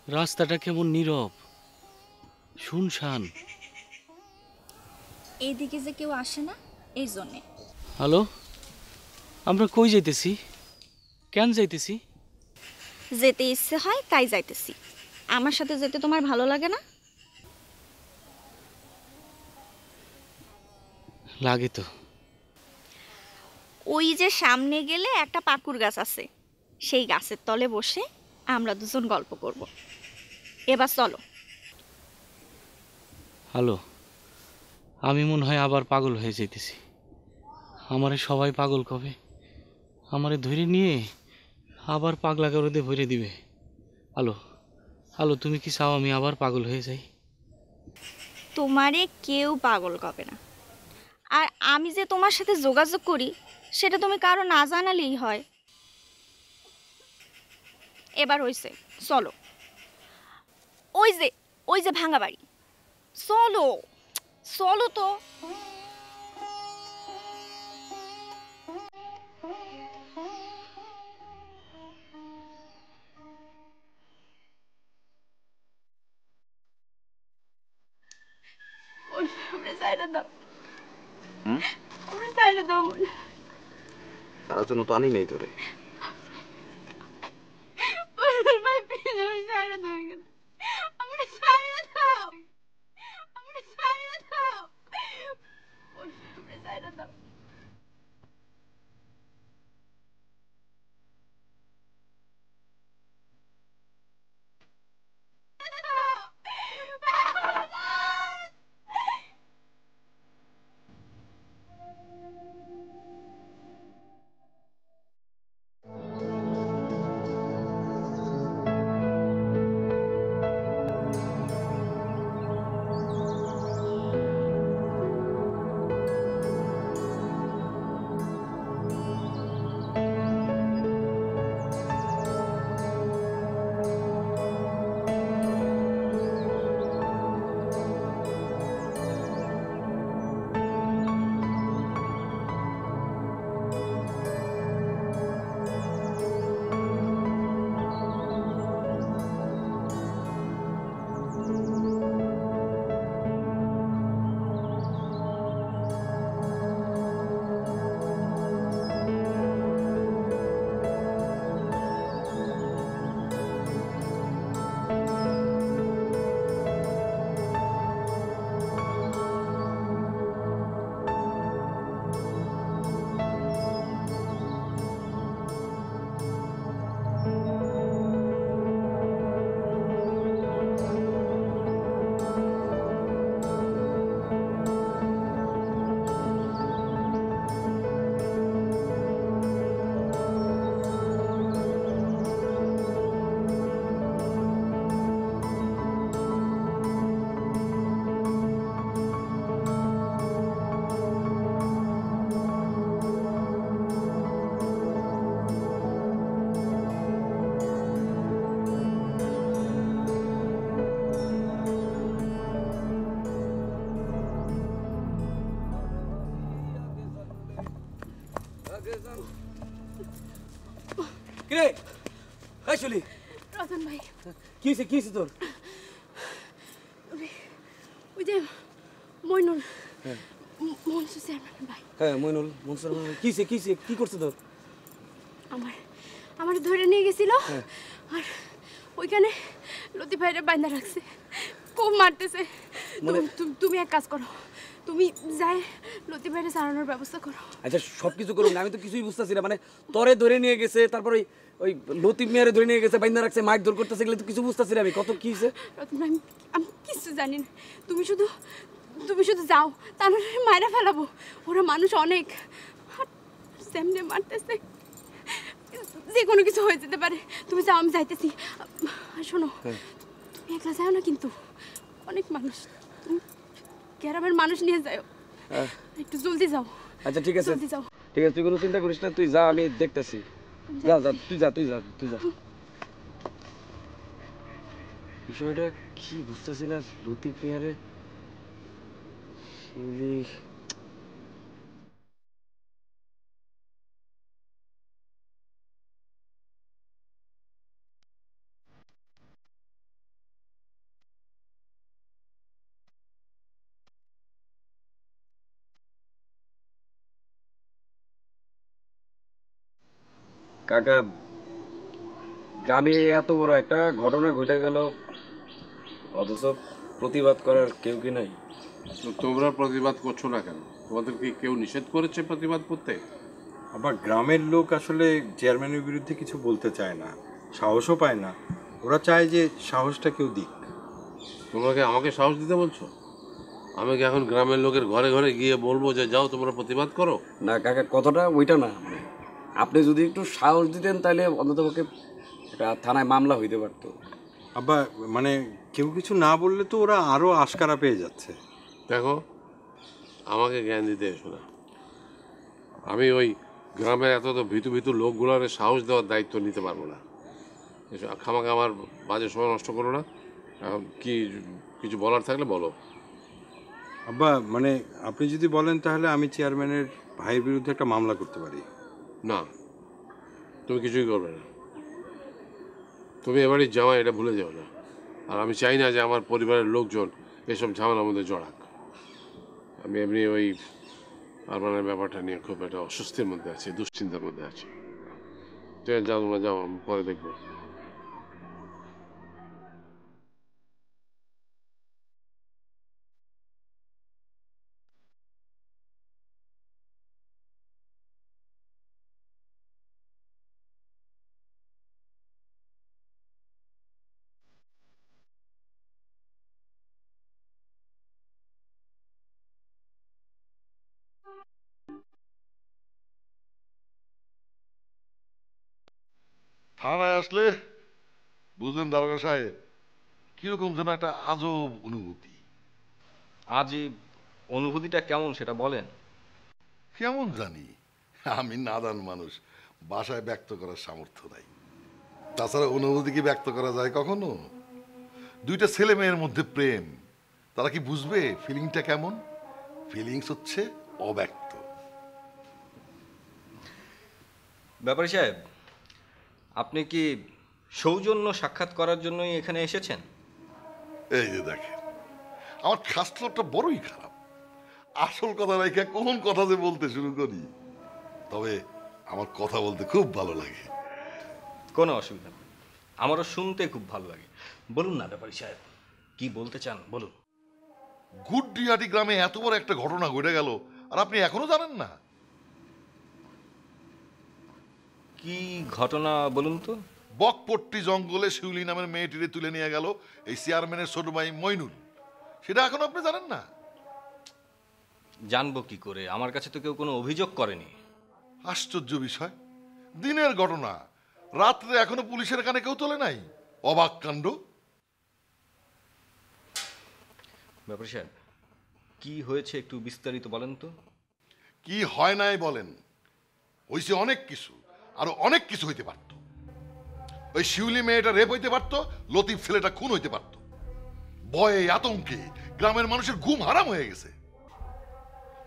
রাস্তাটা কেমন নীরব, শুনশান। এইদিকে যে কেউ আসে না এই জন্যে। হ্যালো, আমরা কই যাইতেছি? কেন যাইতেছি? যেতে ইচ্ছে হয় তাই যাইতেছি। আমার সাথে যেতে তোমার ভালো লাগে না? লাগে তো। ওই যে সামনে গেলে একটা পাকুর গাছ আছে, সেই গাছের তলে বসে আমরা দুজন গল্প করব। এবার চলো। হ্যালো, আমি মনে হয় আবার পাগল হয়ে যাইতেছি। আমারে সবাই পাগল কবে, আমারে ধরে নিয়ে আবার পাগলা করে ভরে দিবে। হ্যালো, হ্যালো, তুমি কি চাও আমি আবার পাগল হয়ে যাই? তোমারে কেউ পাগল কবে না। আর আমি যে তোমার সাথে যোগাযোগ করি সেটা তুমি কারো না জানালেই হয়। এবার হইছে, চলো। ওই যে ওই যে ভাঙা বাড়ি, চলো চলো তো। তার জন্য তো আনি নেই তোরে। কিরে এই শুলি রতন ভাই, কি হয়েছে তোর? ওই যে মইনুল, মনসুর চেয়ারম্যান ভাই। হ্যাঁ মইনুল মনসুর, কি কি করছে তোর? আমার ধরে নিয়ে গেছিল, আর ওইখানে লতি ভাইরে বাইন্দা রাখছে, খুব মারতেছে। তুমি এক কাজ করো, তুমি যাই লতি ভাইরে সারানোর ব্যবস্থা করো। আচ্ছা সবকিছু করুন না, আমি তো কিছুই বুঝতেছি না। মানে তোরে ধরে নিয়ে গেছে, তারপর ওই লতিফ মিয়ারে ধরে নিয়ে গেছে, বাইন্দা রাখছে, মাইক দৌড় করতেছে, এগুলো তো কিছু বুঝতেছি না আমি। কত কি হয়েছে? রতন ভাই, আমি কিছু জানি না। তুমি শুধু যাও, তা নাহলে মায়েরা ফেলাবো। ওরা মানুষ অনেক, সেমনে মারতেছে, যে কোনো কিছু হয়ে যেতে পারে। তুমি যাও, আমি যাইতেছি। আর শোনো, তুমি একলা যাও না কিন্তু, অনেক মানুষ, তুমি গ্রামের মানুষ নিয়ে যাও, একটু জলদি যাও। আচ্ছা ঠিক আছে, জলদি যাও। ঠিক আছে, তুই কোনো চিন্তা করিস না, তুই যা, আমি দেখতেছি। যা যা, তুই যা। বিষয়টা কি বুঝতেছি না, লতিফ মিয়ারে কাকা, গ্রামে এত বড় একটা ঘটনা ঘটে গেল, অথচ প্রতিবাদ করার কেউ কি নাই। তো তোমরা প্রতিবাদ করছো না কেন? তোমাদের কি কেউ নিষেধ করেছে প্রতিবাদ করতে? আবার গ্রামের লোক আসলে চেয়ারম্যানের বিরুদ্ধে কিছু বলতে চায় না, সাহসও পায় না। ওরা চায় যে সাহসটা কেউ দিক। তোমরা কি আমাকে সাহস দিতে বলছো? আমি কি এখন গ্রামের লোকের ঘরে ঘরে গিয়ে বলবো যে যাও তোমরা প্রতিবাদ করো? না কাকা, কথাটা ওইটা না, মানে আপনি যদি একটু সাহস দিতেন তাহলে অন্ততপক্ষে এটা থানায় মামলা হইতে পারতো। আবার মানে কেউ কিছু না বললে তো ওরা আরও আশকারা পেয়ে যাচ্ছে। দেখো, আমাকে জ্ঞান দিতে এসো না। আমি ওই গ্রামের এত ভীতু ভীতু লোকগুলোর সাহস দেওয়ার দায়িত্ব নিতে পারবো না। এসব খামাকে আমার বাজে সময় নষ্ট করো না। এখন কি কিছু বলার থাকলে বলো। আব্বা মানে আপনি যদি বলেন তাহলে আমি চেয়ারম্যানের ভাইয়ের বিরুদ্ধে একটা মামলা করতে পারি। না, তুমি কিছুই করবে না। তুমি এবারই জামাই, এটা ভুলে যাও না। আর আমি চাই না যে আমার পরিবারের লোকজন এসব ঝামেলার মধ্যে জড়াক। আমি এমনি ওই আরমানের ব্যাপারটা নিয়ে খুব একটা অস্বস্তির মধ্যে আছি, দুশ্চিন্তার মধ্যে আছি। ঠিক আছে, যাও তোমরা যাও, আমি পরে দেখবো। থানায় আসলে বুঝলেন দারোগা সাহেব, কিরকম যেন একটা আজব অনুভূতি। আজই অনুভূতিটা কেমন সেটা বলেন। কেমন জানি, আমি নাদান মানুষ, বাসায় ব্যক্ত করার সামর্থ্য নাই। তাছাড়া অনুভূতি কি ব্যক্ত করা যায় কখনো? দুইটা ছেলে মেয়ের মধ্যে প্রেম, তারা কি বুঝবে ফিলিংটা কেমন? ফিলিংস হচ্ছে অব্যক্ত। ব্যাপারী সাহেব, আপনি কি সৌজন্য সাক্ষাৎ করার জন্যই এখানে এসেছেন? এই যে দেখেন, আমার খাসলটা বড়ই খারাপ। আসল কথা রেখে কোন কথা যে বলতে শুরু করি। তবে আমার কথা বলতে খুব ভালো লাগে। কোনো অসুবিধা নেই, আমারও শুনতে খুব ভালো লাগে। বলুন না ব্যাপারী সাহেব, কি বলতে চান বলুন। গুড্ডিহাটি গ্রামে এত বড় একটা ঘটনা ঘটে গেল, আর আপনি এখনো জানেন না? কি ঘটনা বলুন তো? বকপট্টি জঙ্গলে শিউলি নামের মেয়েটিরে তুলে নিয়ে গেল এই চেয়ারম্যানের ছোট ভাই মইনুল। সেটা এখনো আপনি জানেন না? জানবো কি করে, আমার কাছে তো কেউ কোনো অভিযোগ করেনি। আশ্চর্য বিষয়, দিনের ঘটনা, রাত্রে এখনো পুলিশের কানে কেউ তোলে নাই। অবাক কাণ্ড। ব্যাপারী সাহেব, কি হয়েছে একটু বিস্তারিত বলেন তো। কি হয় নাই বলেন? হইছে অনেক কিছু, আরো অনেক কিছু হইতে পারত। ওই শিউলি মেয়েটা রেপ হইতে পারত, লতিফ ছেলেটা খুন হইতে পারত। ভয়ে আতঙ্কে গ্রামের মানুষের ঘুম হারাম হয়ে গেছে।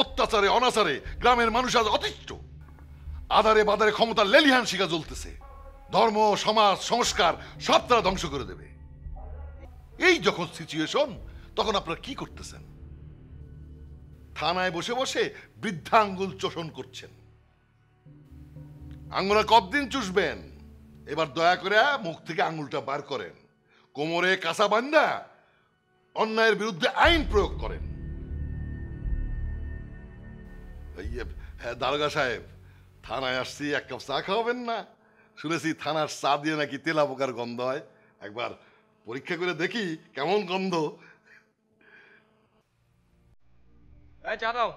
অত্যাচারে অনাচারে গ্রামের মানুষ আজ অতিষ্ঠ। আধারে বাধারে ক্ষমতার লেলিহান শিখা জ্বলতেছে। ধর্ম, সমাজ, সংস্কার সব তারা ধ্বংস করে দেবে। এই যখন সিচুয়েশন, তখন আপনারা কি করতেছেন? থানায় বসে বসে বৃদ্ধা আঙ্গুল চোষণ করছেন। আঙ্গুলা কতদিন চুষবেন? এবার দয়া করে মুখ থেকে আঙ্গুলটা বার করেন, কোমরে কাঁচা বান্ধা অন্যায়ের বিরুদ্ধে আইন প্রয়োগ করেন। হ্যাঁ দারোগা সাহেব, থানায় আসছি, এক কাপ চা খাওয়াবেন না? শুনেছি থানার চা দিয়ে নাকি তেলা পোকার গন্ধ হয়। একবার পরীক্ষা করে দেখি কেমন গন্ধ। চা দাও।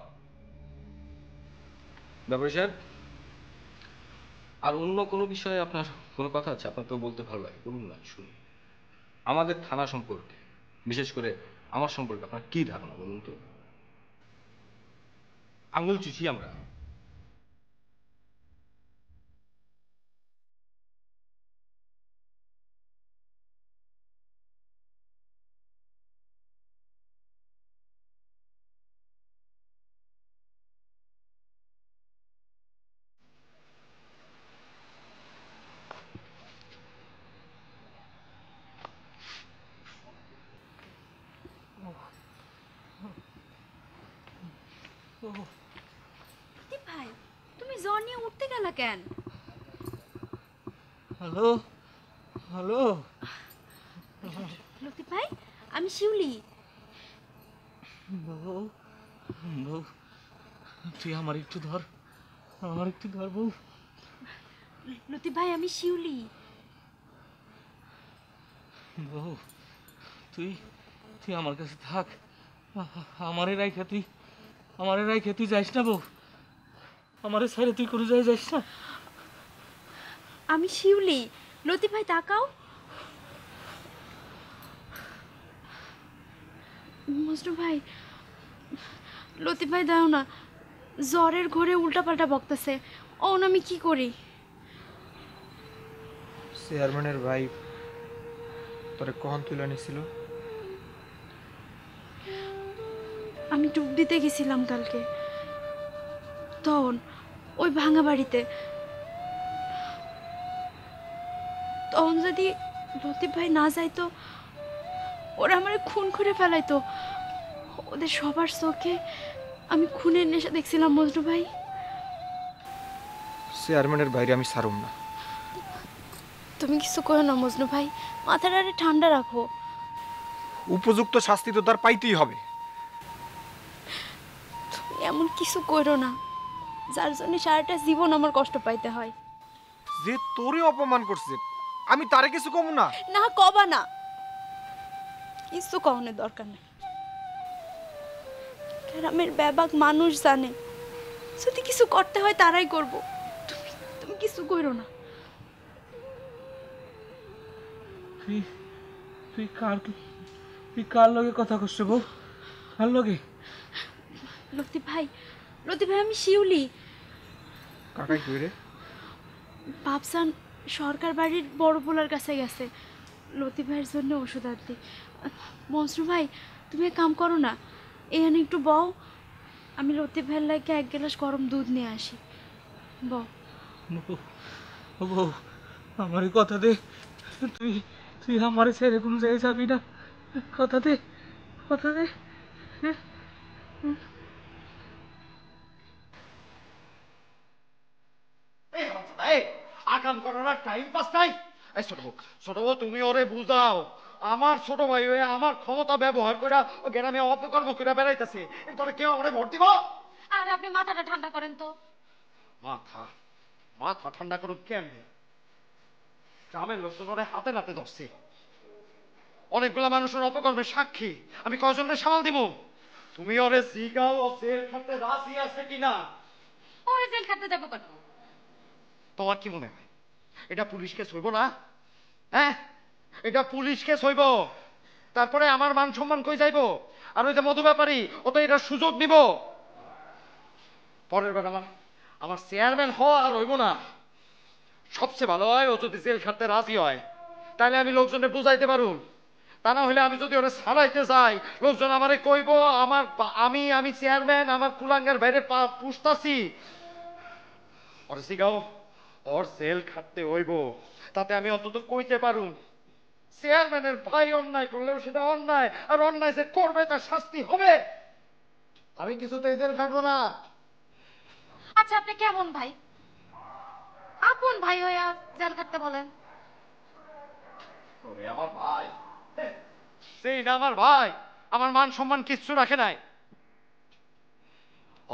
ব্যাপারী সাহেব, আর অন্য কোনো বিষয়ে আপনার কোনো কথা আছে? আপনার তো বলতে ভালো লাগে, বলুন না শুনি। আমাদের থানা সম্পর্কে, বিশেষ করে আমার সম্পর্কে আপনার কি ধারণা বলুন তো। আঙুল চুষি আমরা? ভাই, তুমি জ্বর নিয়ে উঠতে গেলা কেন? হ্যালো হ্যালো লতিফ ভাই আমি শিউলি। বউ বউ তুই আমার একটু ধর, আমার একটু ধর বউ। লতিফ ভাই আমি শিউলি। বউ তুই তুই আমার কাছে থাক, আমারে রাইখা তুই, আমারে রাইখা তুই যাইস না বউ, আমারে ছেড়ে তুই করে যাইস না। আমি শিউলি। লতিফ ভাই তাকাও। মজনু ভাই, লতিফ ভাই দাও না, জ্বরের ঘরে উল্টাপাল্টা বকতেছে। ওন আমি কি করি? চেয়ারম্যানের ভাই তোরে কখন তুলে নিছিল? আমি ডুব দিতে গেছিলাম কালকে, তখন ওই ভাঙা বাড়িতে। তখন যদি লতিফ ভাই না যাইতো, ওরা আমার খুন করে ফেলাইতো। ওদের সবার চোখে আমি খুনের নেশা দেখছিলাম মজনু ভাই। চেয়ারম্যানের বাইরে আমি ছাড়ুম না। তুমি কিছু করো না মজনু ভাই, মাথাটা আরে ঠান্ডা রাখো। উপযুক্ত শাস্তি তো তার পাইতেই হবে। তুমি এমন কিছু করো না যার জন্য সারাটা জীবন আমার কষ্ট পাইতে হয়। যে তোরে অপমান করছে আমি তারে কিছু কম না। না কবা না, কিছু কখনের দরকার নেই। গ্রামের ব্যাপক মানুষ জানে, যদি কিছু করতে হয় তারাই করব। তুমি তুমি কিছু করো না। তুই তুই কার লগে কথা করছ বউ? কার লগে? লতিফ ভাই, লতিফ ভাই আমি শিউলি। কাকাই কই রে? ভাবসান সরকার বাড়ির বড় পোলার কাছে গেছে লতিফ ভাইয়ের জন্য ওষুধ আনতে। মজনু ভাই তুমি এক কাম করো না, এখানে একটু বও, আমি লতিফ ভাইয়ের লাগে এক গ্লাস গরম দুধ নিয়ে আসি। বউ। বউ আমারই কথা দে, তুই তুই আমারে ছেড়ে কোনো জায়গায় যাবি না, কথা দে, কথা দে। আকাম করার আর টাইম পাস নাই। এই ছোট বউ তুমি ওরে বুঝাও, আমার ছোট ভাই হয়ে আমার ক্ষমতা ব্যবহার করে ও গ্রামে অপকর্ম করে বেড়াইতেছে, তোরে কেউ আমারে ভোট দিব? আরে আপনি মাথাটা ঠান্ডা করেন তো। মাথা মাথা ঠান্ডা করুন কেমনে? গ্রামের লোকজন ওরে হাতে নাতে ধরছে, অনেকগুলা মানুষের অপকর্মের সাক্ষী, আমি কয়জনের সামাল দিব? তুমি ওরে জিগাও ও জেল খাটতে রাজি আছে কিনা। ওরে জেল খাটতে যাবো কেন? তোমার কি মনে হয় এটা পুলিশ কেস হইব না? হ্যাঁ, এটা পুলিশ কেস হইব, তারপরে আমার মান সম্মান কই যাইব? আর ওই যে মধু ব্যাপারী ও তো এটার সুযোগ নিব। পরের বার আমার চেয়ারম্যান হওয়া আর হইব না। সবচেয়ে ভালো হয় ও যদি জেল খাটতে রাজি হয়, তাহলে আমি লোকজনে বুঝাইতে পারুম। তা না হলে আমি যদি ওরা ছাড়াইতে যাই, লোকজন আমারে কইব আমি চেয়ারম্যান, আমার কুলাঙ্গার বাইরে পুষতাছি। ওরে শিখাও, ওর জেল খাটতে হইব, তাতে আমি অন্তত কইতে পারুম চেয়ারম্যানের ভাই অন্যায় করলেও সেটা অন্যায়, আর অন্যায় যে করবে তার শাস্তি হবে। আমি কিছুতেই জেল খাটবো না। আচ্ছা আপনি কেমন ভাই? আপন ভাই হইয়া জেল খাটতে বলেন? ওরে আমার ভাই, সেই না আমার ভাই, আমার মান সম্মান কিচ্ছু রাখে নাই।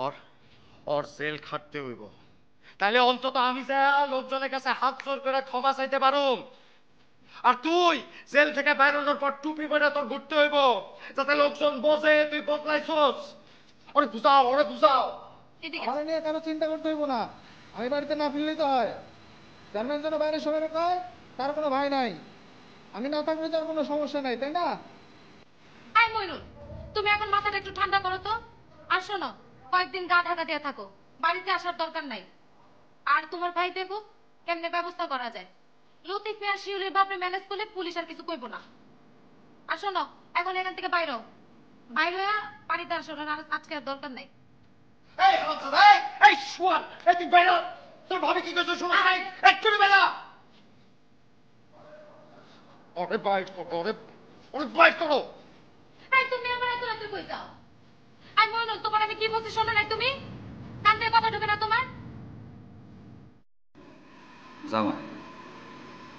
ওর ওর জেল খাটতে হইব, তাহলে অন্তত আমি যা লোকজনের কাছে হাত জোর করে ক্ষমা চাইতে পারুম। আর তুই জেল থেকে বেরোনোর পর টুপি পরে তোর ঘুরতে হইব, যাতে লোকজন বোঝে তুই বদলাইছস। ওরে বুঝাও, ওরে বুঝাও। আমার নিয়ে কারো চিন্তা করতে হইব না, আমি বাড়িতে না ফিরলেই তো হয়। চেয়ারম্যান যেন বাইরে সবাই কয় তার কোনো ভাই নাই, আমি না থাকলে তার কোনো সমস্যা নাই, তাই না? আই মইনুল, তুমি এখন মাথাটা একটু ঠান্ডা করো তো। আর শোনো, কয়েকদিন গা ঢাকা দিয়ে থাকো, বাড়িতে আসার দরকার নাই। আর তোমার ভাই দেখো কেমনে ব্যবস্থা করা যায়। লতিফ মিয়া শিউলির বাপরে ম্যানেজ করলে পুলিশ আর কিছু কইব না। আর শোনো, এখন এখান থেকে বাইরে হও, বাইরে হইয়া বাড়িতে আসো, না আজকে আর দরকার নাই। এই এই শুয়ার, এই তুই বেরো, তোর ভাবি কি করছো শোনো নাই, এক্ষুনি বেরো। ওরে বাইট করো, ওরে বাইট করো। এই তুমি আমার এত রাতে কই যাও? আই মইনুল, তোমার আমি কি বলছি শোনো নাই তুমি? কান দিয়ে কথা ঢোকে না তোমার? জামাই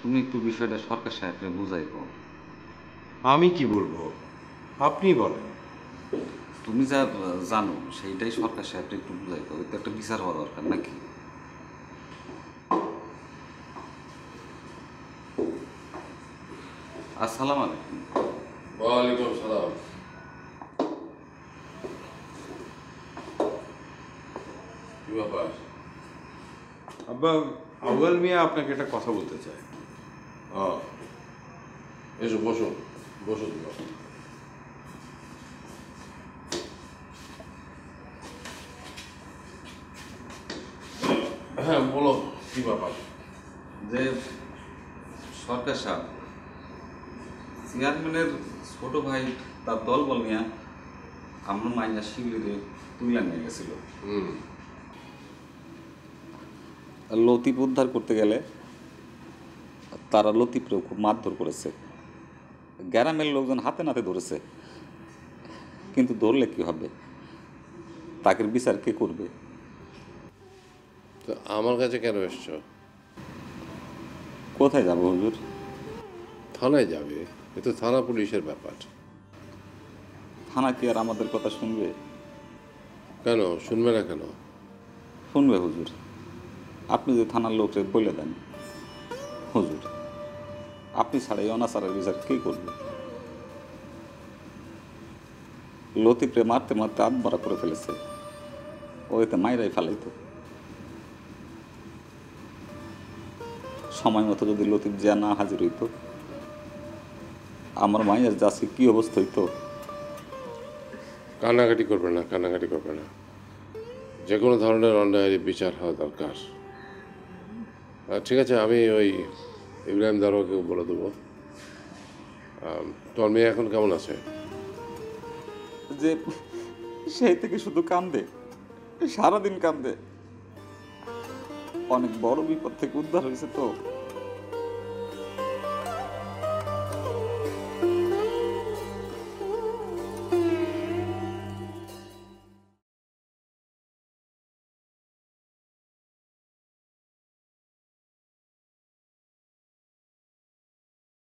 তুমি একটু বিষয়টা সরকার সাহেবকে বুঝাইবো। আমি কি বলবো, আপনি বলেন। তুমি যা জানো সেইটাই সরকার সাহেবকে একটু বুঝাইবো। তো একটা বিচার হওয়া দরকার নাকি? আসসালামু আলাইকুম। ওয়ালাইকুম সালাম। কি ব্যাপার? আব্বা, আউয়াল মিয়া আপনাকে একটা কথা বলতে চায়। এসো বসো, বসো তোমরা। হ্যাঁ বলো, কি ব্যাপার? যে সরকার সাহেব চেয়ারম্যানের ছোট ভাই তার দলবল নিয়ে আমরা মাইনা শিবিরে তুলে নিয়ে গেছিল। লতিফ উদ্ধার করতে গেলে তারা লতিফরেও খুব মারধর করেছে। গ্রামের লোকজন হাতে নাতে ধরেছে, কিন্তু ধরলে কি হবে? তাকে বিচার কে করবে? তো আমার কাছে কেন এসছো? কোথায় যাবো হুজুর? থানায় যাবে, এ তো থানা পুলিশের ব্যাপার। থানা কি আর আমাদের কথা শুনবে? কেন শুনবে না কেন? শুনবে হুজুর। আপনি যে থানার লোককে বলে দেন, হুজুর আপনি ছাড়া এই অনাচারের বিচার কে করবে? লতিফরে মারতে মারতে আত্মরা করে ফেলেছে, ও এতে মাইরাই ফেলাইতো। সময় মতো যদি লতিফ জিয়া না হাজির হইতো, আমার মায়ের যাচ্ছে কি অবস্থা হইতো। কান্নাকাটি করবে না, কান্নাকাটি করবে না। যে কোনো ধরনের অন্যায়ের বিচার হওয়া দরকার। ঠিক আছে, আমি ওই ইব্রাহিম দারোয়াকে বলে দেবো। তোমার মেয়ে এখন কেমন আছে? যে সেই থেকে শুধু কান্দে, সারাদিন কান্দে। অনেক বড় বিপদ থেকে উদ্ধার হয়েছে তো।